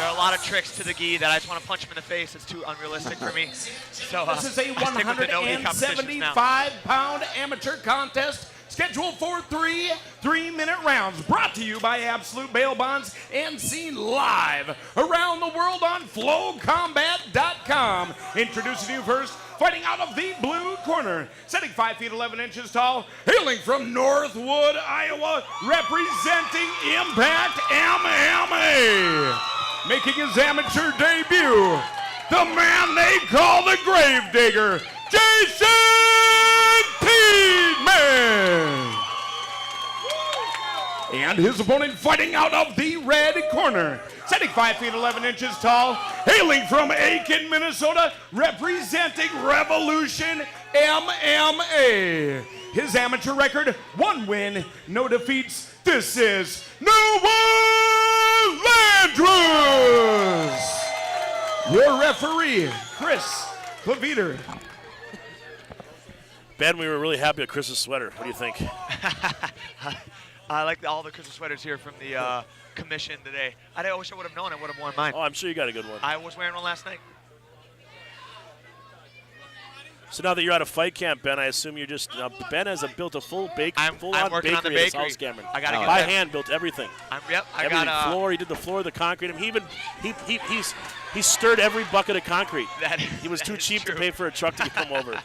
There are a lot of tricks to the gi that I just want to punch him in the face. It's too unrealistic for me. So This is a 175-pound amateur contest scheduled for 3 3-minute rounds. Brought to you by Absolute Bail Bonds and seen live around the world on FlowCombat.com. Introducing you first, fighting out of the blue corner, setting 5 feet 11 inches tall, hailing from Northwood, Iowa, representing Impact MMA. Making his amateur debut, the man they call the Gravedigger, Jason Tiedman. And his opponent fighting out of the red corner, setting 5 feet 11 inches tall, hailing from Aiken, Minnesota, representing Revolution MMA. His amateur record, 1 win, no defeats. This is Landrus. Your referee, Chris Claviter. Ben, we were really happy with Chris's sweater. What do you think? I like all the Christmas sweaters here from the commission today. I wish I would have known. I would have worn mine. Oh, I'm sure you got a good one. I was wearing one last night. So now that you're out of fight camp, Ben, I assume you're just Ben has built a full-on bakery I'm working on the at his bakery. house, Cameron. I gotta get by there. hand built everything. I Everything, got floor. He did the floor, the concrete. I mean, he stirred every bucket of concrete. He was too cheap to pay for a truck to come over.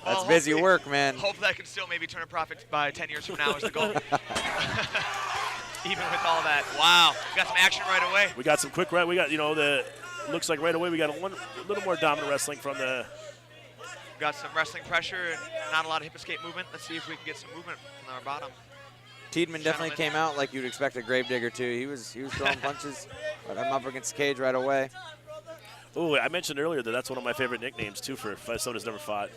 That's busy work, man. Hopefully I can still maybe turn a profit by 10 years from now is the goal. Even with all that. Wow. We got some action right away. We got some quick right. We got, looks like right away we got a little more dominant wrestling from the. Got some wrestling pressure and not a lot of hip escape movement. Let's see if we can get some movement from our bottom. Tiedman definitely came out like you'd expect a Gravedigger to. He was throwing punches. But I'm up against the cage right away. Oh, I mentioned earlier that's one of my favorite nicknames too for someone who's never fought.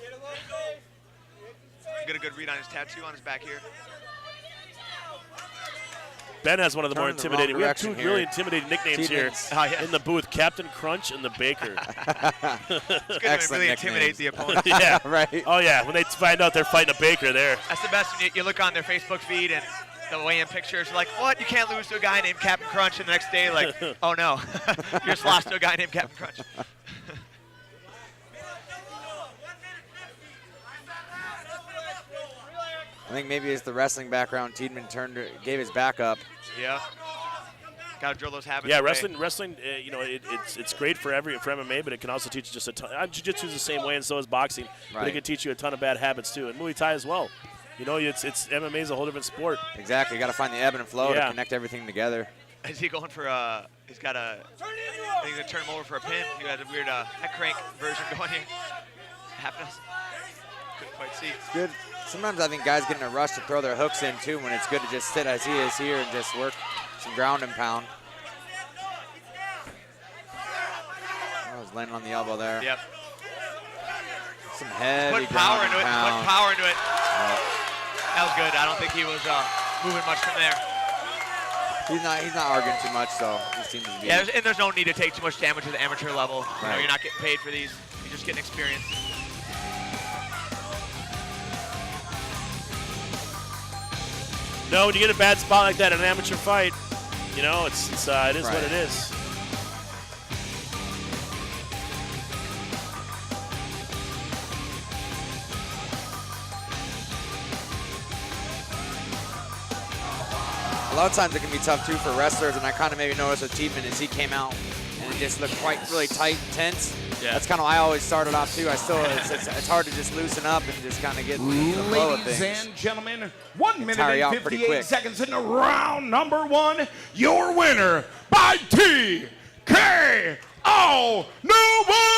Get a good read on his tattoo on his back here. Ben has one of the more intimidating. We have 2 really intimidating nicknames here in the booth: Captain Crunch and the Baker. It's good to really intimidate the opponent. Yeah, right. Oh yeah, when they find out they're fighting a Baker, there. That's the best. When you look on their Facebook feed and the weigh-in pictures, you're like, what? You can't lose to a guy named Captain Crunch, and the next day, like, oh no, you just lost to a guy named Captain Crunch. I think maybe it's the wrestling background. Tiedman gave his back up. Yeah. Got to drill those habits. Yeah, away. wrestling. It's great for MMA, but it can also teach you just a ton. Jiu-jitsu is the same way, and so is boxing. But it can teach you a ton of bad habits too, and Muay Thai as well. It's MMA is a whole different sport. Exactly. You got to find the ebb and flow to connect everything together. Is he going for he's got a, I think he's going to turn him over for a pin. He has a weird neck crank version going here. Happening. Couldn't quite see. It's good. Sometimes I think guys get in a rush to throw their hooks in too when it's good to just sit as he is here and just work some ground and pound. I was landing on the elbow there. Yep. Some heavy Put power into it. pound. Put power into it. Yep. That was good. I don't think he was moving much from there. He's not arguing too much, so he seems to be. Yeah, and there's no need to take too much damage at the amateur level. Right. You're not getting paid for these. You're just getting experience. No, when you get a bad spot like that in an amateur fight, it is what it is. A lot of times it can be tough too for wrestlers, and I kind of maybe noticed with Tiedman as he came out and it just looked really tight and tense. Yeah. That's kind of why I always started off too. It's hard to just loosen up and just kind of get the flow of things. Ladies and gentlemen, 1 minute Tire you out and pretty 58 quick. seconds into round number 1. Your winner by TKO. No one.